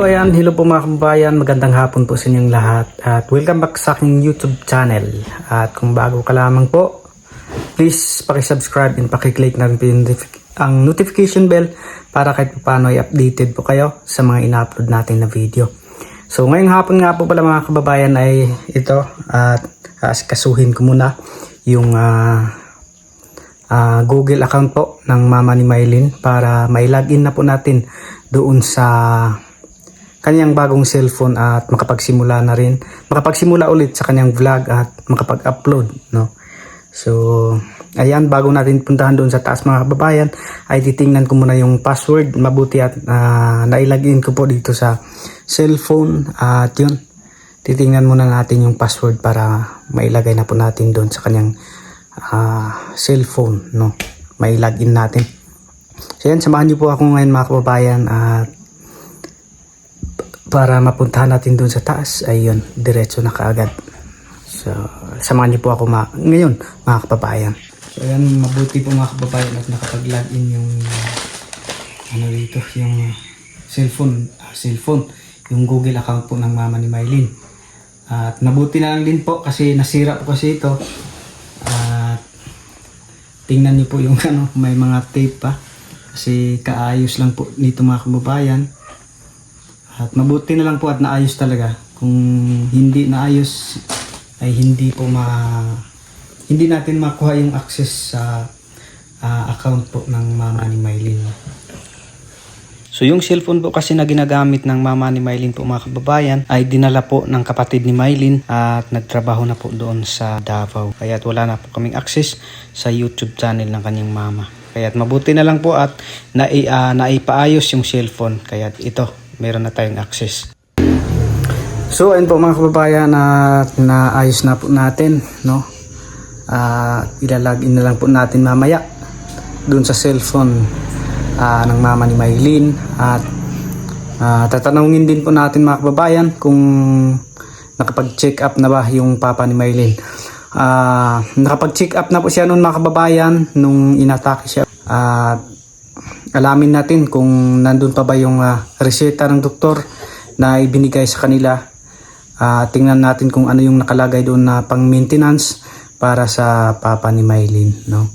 So ayan, hello po mga kababayan, magandang hapon po sa inyong lahat at welcome back sa aking YouTube channel. At kung bago ka lamang po, please pakisubscribe and pakiclick na rin po ang notification bell para kahit paano ay updated po kayo sa mga ina-upload natin na video. So ngayong hapon nga po pala mga kababayan ay ito at kasuhin ko muna yung Google account po ng mama ni Mylene para may login na po natin doon sa kanyang bagong cellphone at makapagsimula ulit sa kanyang vlog at makapag-upload, no? So ayan, bago natin puntahan doon sa taas mga kababayan ay titingnan ko muna yung password mabuti at nailagin ko po dito sa cellphone at yun, titingnan muna natin yung password para mailagay na po natin doon sa kanyang cellphone, no? May login natin. So yan, samahan niyo po ako ngayon mga kababayan at para mapuntahan natin doon sa taas ay yun, diretso na kaagad. So samahan niyo po ako ngayon mga kababayan. So yan, mabuti po mga kababayan at nakapag-login yung dito, yung cellphone, yung Google account po ng mama ni Mylene. At mabuti na lang din po kasi nasira po kasi ito. At tingnan niyo po yung may mga tape pa kasi kaayos lang po nito mga kababayan. At mabuti na lang po at naayos talaga. Kung hindi naayos ay hindi natin makuha yung access sa account po ng mama ni Mylene. So yung cellphone po kasi na ginagamit ng mama ni Mylene po mga kababayan ay dinala po ng kapatid ni Mylene at nagtrabaho na po doon sa Davao. Kaya wala na po kaming access sa YouTube channel ng kanyang mama. Kaya mabuti na lang po at naipaayos yung cellphone. Kaya ito, meron na tayong access. So ayun po mga kababayan, naayos na po natin, no? Ilalagin na lang po natin mamaya doon sa cellphone ng mama ni Mylene at tatanungin din po natin mga kababayan kung nakapag-check up na ba yung papa ni Mylene. Nakapag-check up na po siya noon mga kababayan nung inatake siya at alamin natin kung nandun pa ba yung reseta ng doktor na ibinigay sa kanila. Tingnan natin kung ano yung nakalagay doon na pang maintenance para sa papa ni Mylene, no?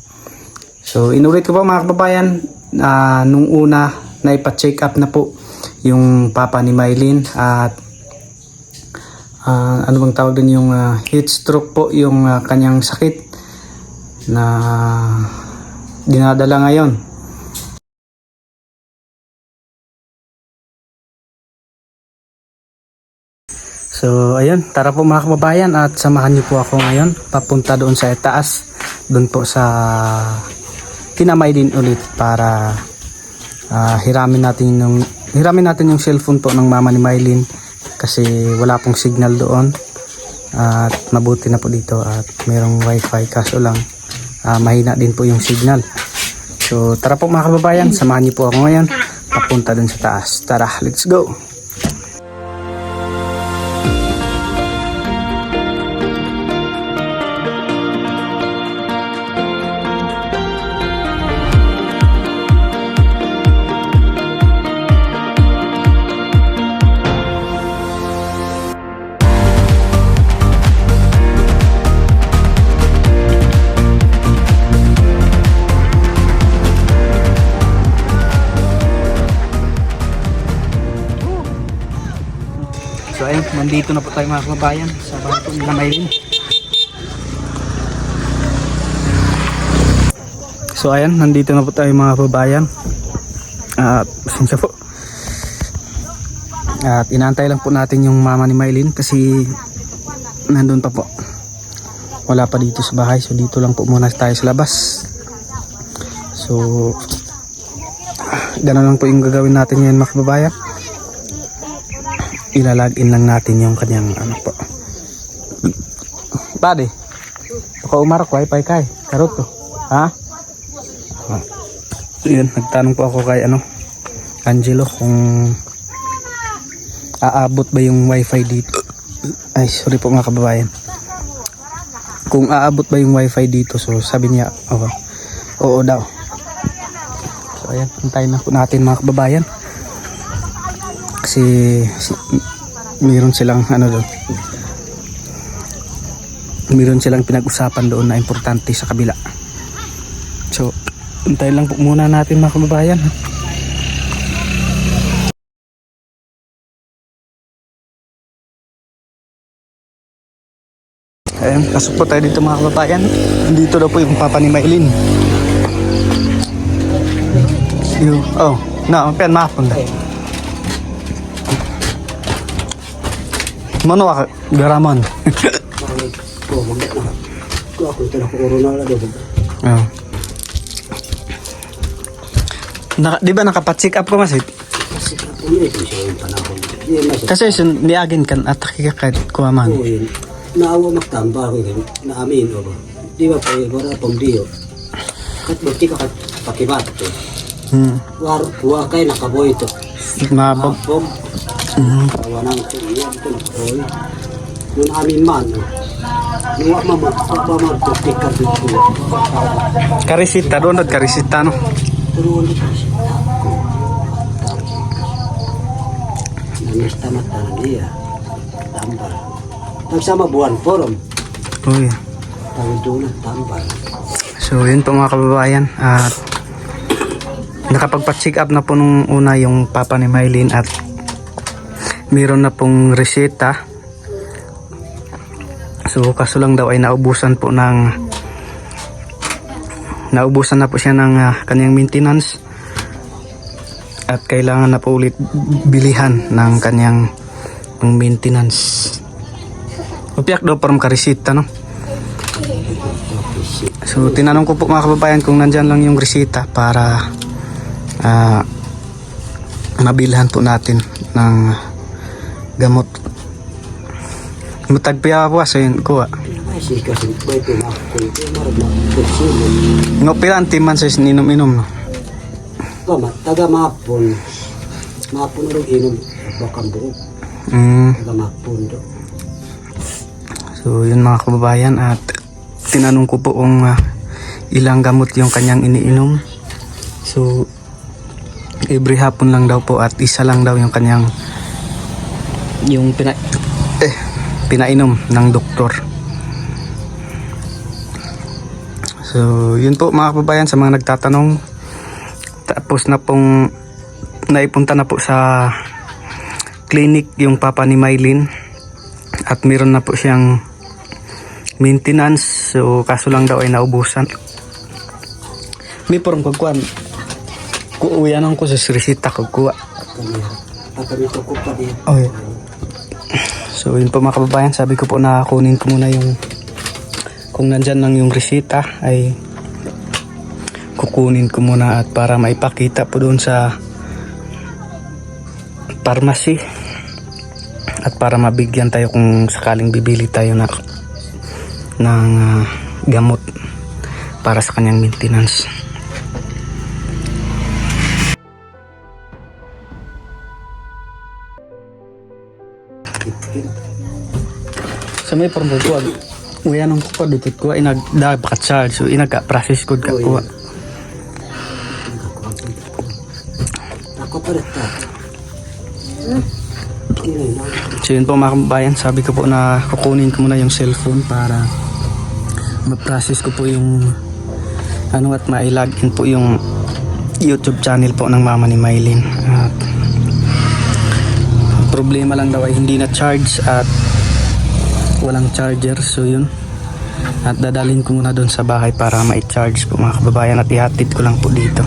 So inulit ko po mga kababayan, nung una na ipa-check up na po yung papa ni Mylene at ano bang tawag din yung heat stroke po yung kanyang sakit na dinadala ngayon. So ayun, tara po mga kababayan at samahan niyo po ako ngayon papunta doon sa itaas, doon po sa kina Mylene ulit para hiramin natin yung cellphone po ng mama ni Mylene kasi wala pong signal doon at mabuti na po dito at mayroong wifi kaso lang mahina din po yung signal. So tara po mga kababayan, samahan niyo po ako ngayon papunta doon sa taas. Tara, let's go! So ayun, nandito na po tayo mga kababayan sa bahay po nila Mylene. So ayun, nandito na po tayo mga kababayan. Pasensya po. At inaantay lang po natin yung mama ni Mylene kasi nandun pa po. Wala pa dito sa bahay. So dito lang po muna tayo sa labas. So ganun lang po yung gagawin natin ngayon mga kababayan. Ilalagin lang natin yung kanyang po. Pade, baka umarok wifi kay karot to. Ha? Yun, nagtanong po ako kay Angelo kung aabot ba yung wifi dito. Ay, sorry po mga kababayan. Kung aabot ba yung wifi dito. So sabi niya, oo daw. So ayan, hintayin na po natin mga kababayan. Kasi kasi meron silang ano doon, meron silang pinag-usapan doon na importante sa kabila. So antayin lang po muna natin mga kababayan. Ayan, pasok po tayo dito mga kababayan. Dito daw po yung papa ni Maylin. Oh, na, pian mapon da. Mano ka garamon. Oh. Di ba nakapat-check up ko masit? Kasi niagin kan atake ka kahit kuwaman. Naawa magtamba ko yun, naamin o ba? Di ba pa wala pang diyo? Kat buti ka pakibat to. Kuha kayo nakaboy to. Mabog. Mabog. Awa nang siya ito nakaboy. Yung amin man, nuwa mamag to, tikar dito. Karisita, doon at karisita no? Turuan dito siya. Namis tamat na niya. Tambal. Nagsama buwan forum. Uy. Tawid doon at tambal. So yun po mga kababayan. At nakapagpa-check up na po nung una yung papa ni Maylin at meron na pong reseta. So kaso lang daw ay naubusan na po siya ng kanyang maintenance. At kailangan na po ulit bilihan ng kanyang maintenance. Upiak daw parang karesita no. So tinanong ko po mga kababayan kung nandyan lang yung resita para mabilhan po natin ng gamot. Matagpiya po so yun kuha. Ngo pila ang timan sa ininom-inom no. Taga mapon. Mapon rin inom. Bakang buo. Taga mapon do. So yun mga kababayan at tinanong ko po kung ilang gamot yung kanyang iniinom. So every hapon lang daw po at isa lang daw yung kanyang pinainom ng doktor. So yun po mga kababayan sa mga nagtatanong, tapos na pong naipunta na po sa clinic yung papa ni Maylin at meron na po siyang maintenance. So kaso lang daw ay naubusan. May porong kagkuhan kuuyan ko sa resita kagkuha. Okay. So yun po mga kababayan, sabi ko po na kunin ko muna yung kung nandyan lang yung resita ay kukunin ko muna at para maipakita po doon sa pharmacy at para mabigyan tayo kung sakaling bibili tayo ng gamot para sa kanyang maintenance. Sa may pambubuag uyan ang kuha dito kuha inagda-charge so inaga-process ko ka kuha. Ako pa rin ta. So yun po mga kababayan, sabi ko po na kukunin ko muna yung cellphone para ma-process ko po yung at ma-login po yung YouTube channel po ng mama ni Maylin. At problema lang daw ay hindi na charge at walang charger, so yun at dadalhin ko muna doon sa bahay para ma-charge po mga kababayan at ihatid ko lang po dito.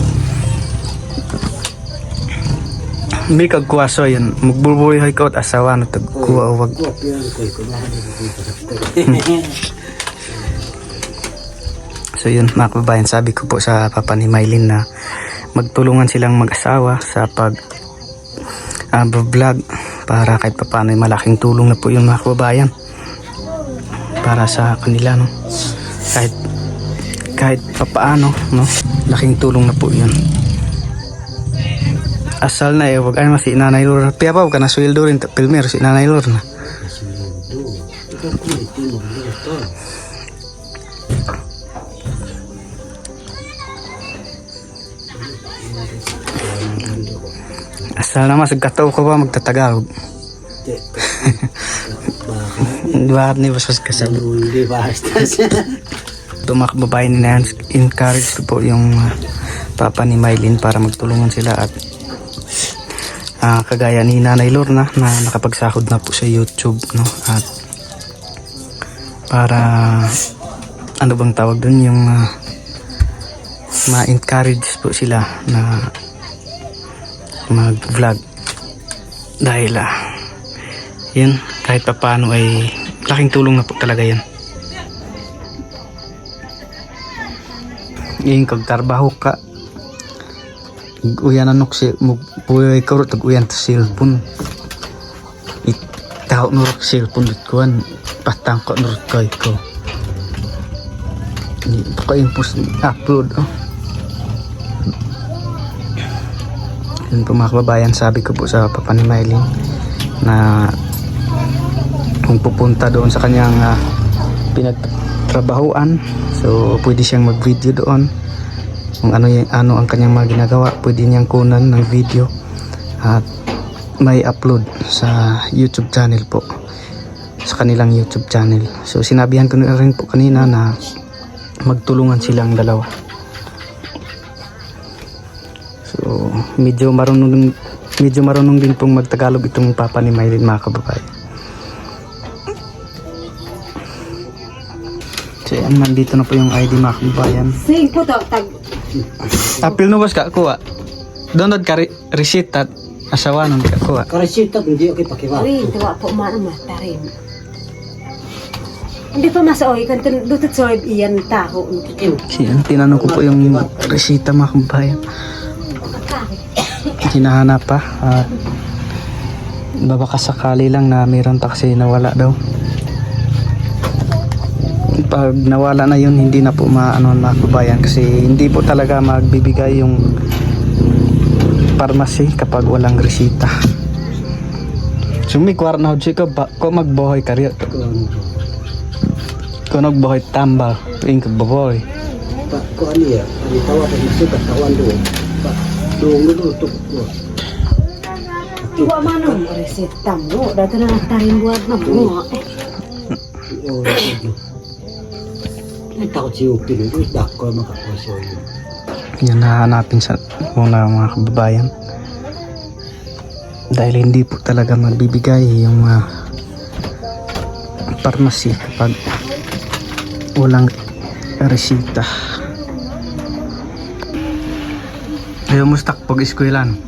May kagkuha so yun magbubuhay ko at asawa na tagkuha o wag. So yun mga kababayan, sabi ko po sa papa ni Maylin na magtulungan silang mag-asawa sa pag vlog para kahit papaano malaking tulong na po yun mga kababayan para sa kanila no. Kahit papaano no, laking tulong na po yun. Asal na wag ay mas inanay lor piya pa ka na sweldo rin pilmer si inanay lor na. Sana masagkataw ko ba magtatagalog. Di, baka, Bakit ni Basbas kasabi? hindi basta. Ito mga kababayan na yan, encourage ko po yung papa ni Mylene para magtulungan sila at kagaya ni Nanay Lorna na nakapagsahod na po sa YouTube, no? At para ano bang tawag dun, yung ma-encourage po sila na mag-vlog dahil yun, kahit pa paano ay laking tulong na po talaga yan. Yung kagtarbaho ka uyan anok si puyoy ka tag uyan ta cellphone itaw nurok cellphone dut kuan patang ko nurok kay ko ni paka-impose upload yun po mga kababayan, sabi ko po sa papa ni Mylene na kung pupunta doon sa kanyang pinagtrabahuan, so pwede siyang mag-video doon kung ano ang kanyang mga ginagawa, pwede niyang kunan ng video at may upload sa YouTube channel po, sa kanilang YouTube channel. So sinabihan ko na rin po kanina na magtulungan silang dalawa. So medyo marunong din pong magtagalog itong papa ni Mylene, mga kababayan. So yan, nandito na po yung ID, mga kababayan. Sing po to, tag. Apil no bas ka kuha. Download ka receipt at asawa nun ka kuha. Karesita, hindi ako pakibat. Uy, tawa po maano matarin. Hindi pa masaoy, kan dutot sa iyan taho. Siyan, tinanong ko po yung resita, mga kababayan. Hinahanap pa at baka sakali lang na meron pa kasi nawala daw. Pag nawala na yun, hindi na po maano, mga kababayan, kasi hindi po talaga magbibigay yung pharmacy kapag walang resita. So may kwar na hodyo ka ba ko magbohoy karyo ko nagbohoy tambal ing kababoy. Ko ano ya, ano tawa ko masukat tawan doon. Doon to. Tuwa manong reseta mo, dato na natarin buhat na mo. Oh, ay takot si Upin, dak ko makapaso yun. Yan nahanapin sa muna, mga kababayan, dahil hindi po talaga magbibigay yung pharmacy kapag walang resita. Ayaw mo stuck pag iskwelan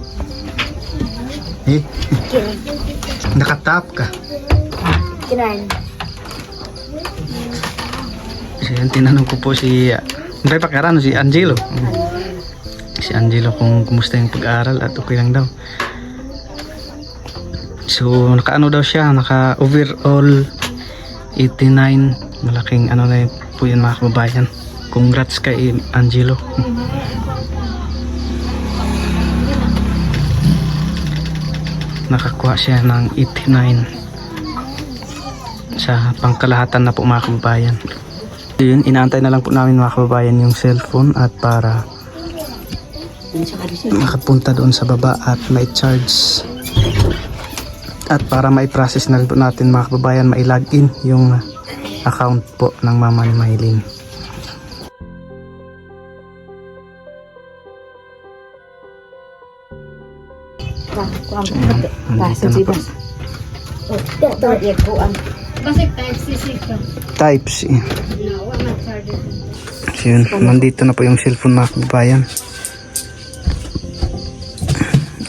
nakatap ka. Kinain. So yan, tinanong ko po si may pakarano si Angelo. Si Angelo kung kumusta yung pag-aaral at okay lang daw. So nakaano daw siya, naka overall 89. Malaking ano na po yun, mga kababayan. Congrats kay Angelo. Nakakuha siya ng 89 sa pangkalahatan na po, mga kababayan. Yun, inaantay na lang po namin, mga kababayan, yung cellphone at para makapunta doon sa baba at may charge at para may process na rin po natin, mga kababayan, may login yung account po ng mama ni Mylene. Type C. So yun, nandito na po yung cellphone, mga kababayan.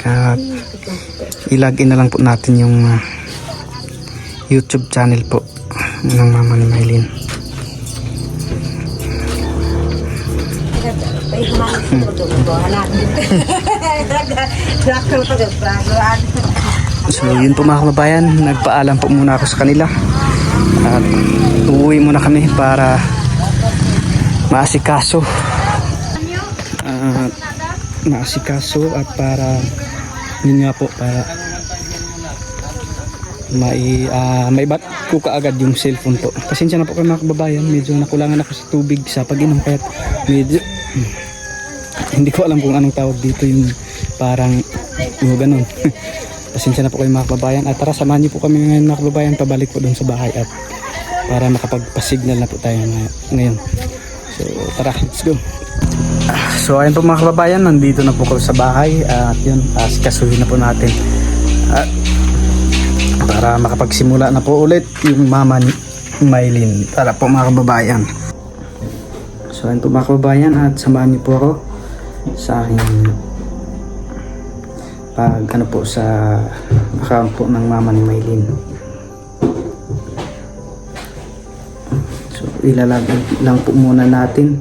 At ilagin na lang po natin yung YouTube channel po ng mama ni Mylene. So yun po, mga kababayan, nagpaalam po muna ako sa kanila at uuwi muna kami para maasikaso at para yun nga po, para may bat ko kaagad yung cellphone po. Pasensya na po kayo, mga kababayan, medyo nakulangan ako sa tubig sa pag-inom, kaya medyo hindi ko alam kung anong tawag dito, yung parang O, ganun. Pasensya na po kayo mga kababayan. At tara, samahan niyo po kami ngayon mga kababayan. Pabalik po doon sa bahay at para makapagpa-signal na po tayo ngayon. So tara, let's go. So ayun po mga kababayan, nandito na po kami sa bahay. At yun, kasuhin na po natin. At para makapagsimula na po ulit yung mama ni Mylene. Tara po mga kababayan. So ayun po mga kababayan, at samahan niyo po ako sa aking sa account po ng mama ni Mylene. So ilalagay lang po muna natin.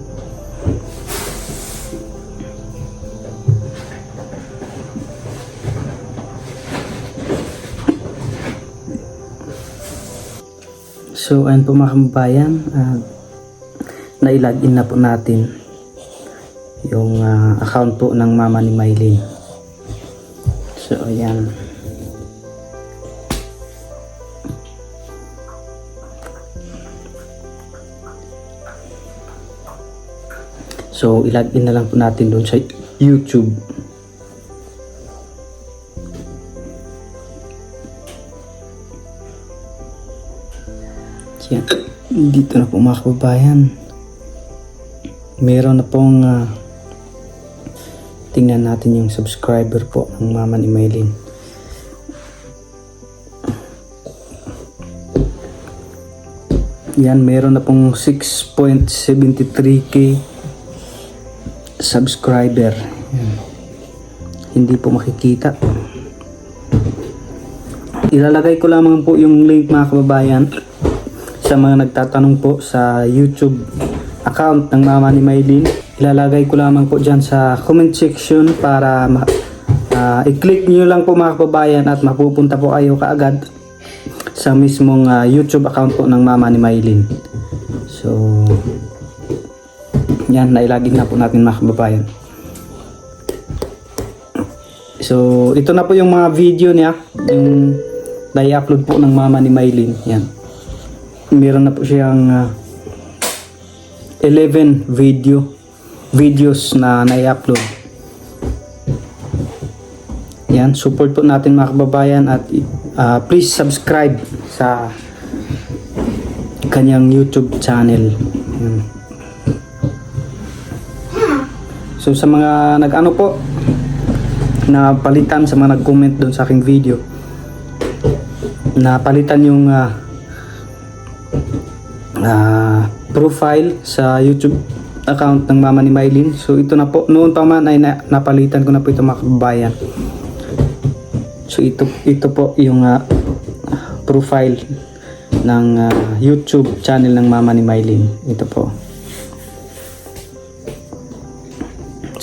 So ayun po mga kababayan, nailagin na po natin yung account po ng mama ni Mylene. So ayan. So ilagin na lang po natin doon sa YouTube. Yan. Dito na po mga kababayan. Meron na pong tingnan natin yung subscriber po ng mama ni Mylene. Yan, meron na pong 6.73k subscriber. Yan. Hindi po makikita. Ilalagay ko lamang po yung link mga kababayan sa mga nagtatanong po sa YouTube account ng mama ni Mylene. Ilalagay ko lamang po dyan sa comment section para i-click nyo lang po mga kababayan at mapupunta po kayo kaagad sa mismong YouTube account po ng mama ni Mylene. So yan, nailagay na po natin mga kababayan. So ito na po yung mga video niya, yung na-upload po ng mama ni Mylene. Yan, meron na po siyang 11 videos na na-upload. Yan, support po natin mga kababayan at please subscribe sa kanyang YouTube channel. Yan. So sa mga nag-ano po na palitan, sa mga nag-comment doon sa aking video na palitan yung profile sa YouTube account ng mama ni Mylene. So ito na po, noon pa man ay napalitan ko na po ito mga kababayan. So ito po yung profile ng YouTube channel ng mama ni Mylene. Ito po.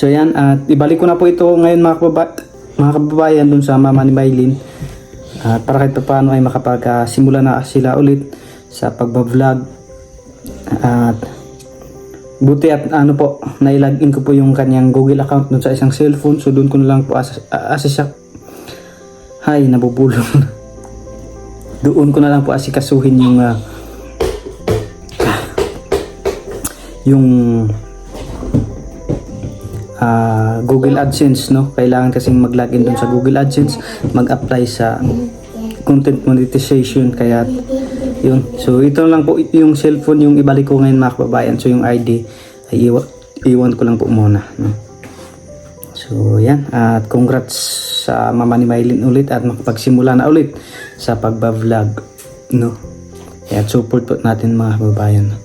So yan, at ibalik ko na po ito ngayon mga kababayan dun sa mama ni Mylene. Para kahit paano ay makapagsimula na sila ulit sa pagbablog. At buti at ano po, nailagin ko po yung kanyang Google account dun sa isang cellphone. So doon ko na lang po nabubulong. Doon ko na lang po asikasuhin yung Google AdSense, no? Kailangan kasing mag-login doon sa Google AdSense, mag-apply sa content monetization, kaya yun. So ito lang po yung cellphone yung ibalik ko ngayon mga kababayan. So yung ID ay iwan ko lang po muna, no? So yan, at congrats sa mama ni Mylene ulit at makapagsimula na ulit sa pagba-vlog, no? Kaya support po natin mga kababayan.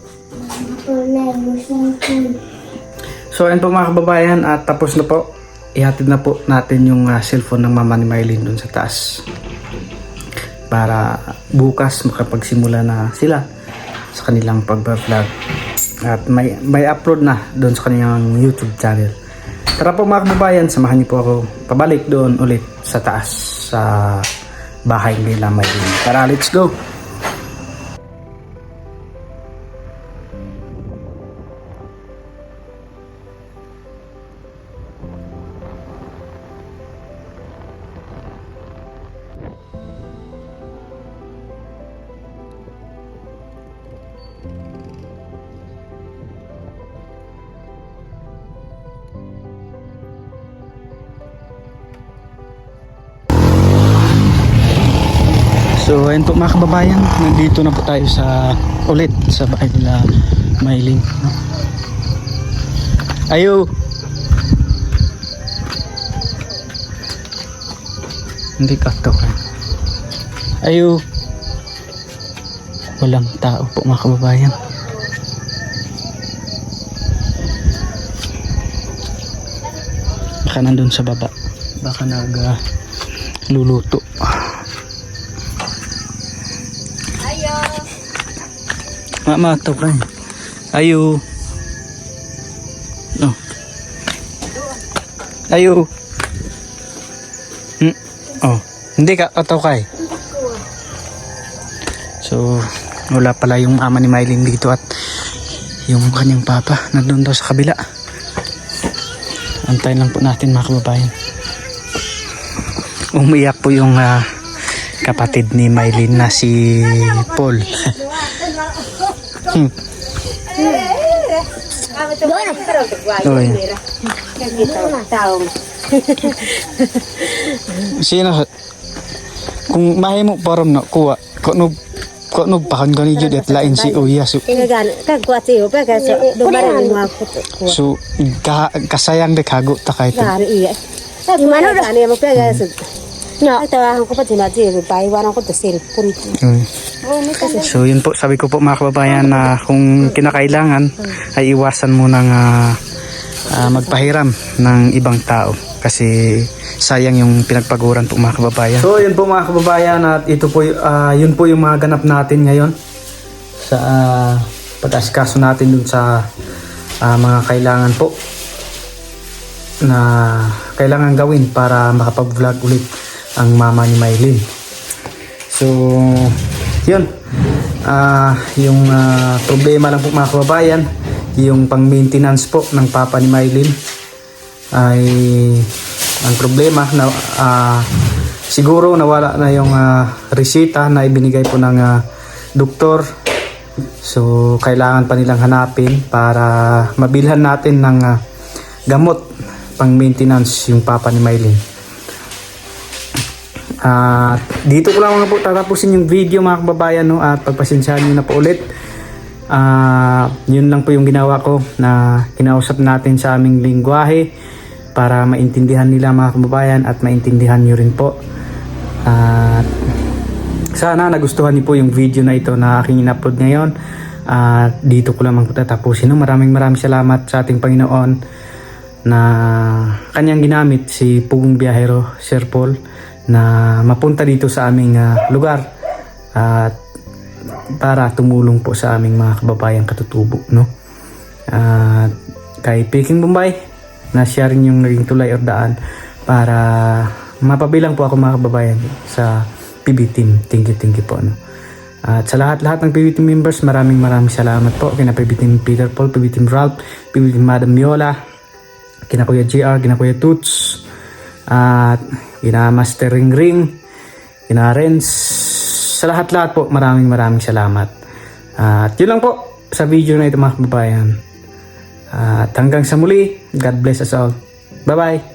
So ayun po mga kababayan, at tapos na po, ihatid na po natin yung cellphone ng mama ni Mylene dun sa taas para bukas makapagsimula na sila sa kanilang pagba-vlog at may upload na doon sa kanilang YouTube channel. Tara po mga kababayan, samahan niyo po ako pabalik doon ulit sa taas sa bahay nila Mylene. Tara, let's go! So ayun po mga kababayan, nandito na po tayo ulit sa bahay nila Maylin. Ayo. Hindi ka to. Ayo. Walang tao po mga kababayan. Baka nandun sa baba. Baka luluto. Mama to ka. Ayo. No. Ayo. Oh, hindi ka kay. So, wala pala yung ama ni Maylin dito at yung kanyang papa nandun daw sa kabila. Antayin lang po natin mga kababayan. Umiyak po yung kapatid ni Maylin na si Paul. Oh, yeah. Sino kung mahimo param na kuha kono pakan gani jud et lain si Uya so so kasayang de kago ta kay so yun po sabi ko po mga kababayan na kung kinakailangan ay iwasan mo nang magpahiram ng ibang tao kasi sayang yung pinagpaguran po mga kababayan. So yun po mga kababayan at ito po yun po yung mga ganap natin ngayon sa pag-asikaso natin dun sa mga kailangan po na kailangan gawin para makapag-vlog ulit ang mama ni Maylin. So yun yung problema lang po mga kababayan, yung pang maintenance po ng papa ni Maylin ay ang problema na siguro nawala na yung resita na ibinigay po ng doktor. So kailangan pa nilang hanapin para mabilhan natin ng gamot pang maintenance yung papa ni Maylin. Dito ko lang mga po tatapusin yung video mga kababayan, no? At pagpasensyahan nyo na po ulit. Yun lang po yung ginawa ko na kinausap natin sa aming lingwahe para maintindihan nila mga kababayan at maintindihan nyo rin po. Sana nagustuhan niyo po yung video na ito na aking in-upload ngayon. Dito ko lamang po tatapusin. No? Maraming salamat sa ating Panginoon na kanyang ginamit si Pugong Biyahero, Sir Paul, na mapunta dito sa aming lugar at para tumulong po sa aming mga kababayang katutubo, no? Kay Peking Bombay na siya rin yung naging tulay or daan para mapabilang po ako mga kababayan sa PB Team. Thank you po, no? At sa lahat ng PB Team members, maraming salamat po kina PB Team Peter Paul, PB Team Ralph, PB Team Madam Miola, kina Kuya JR, kina Kuya Toots, at kina Master Ring, kina Renz. Sa lahat po, maraming salamat. At yun lang po sa video na ito mga kababayan. At hanggang sa muli, God bless us all. Bye-bye.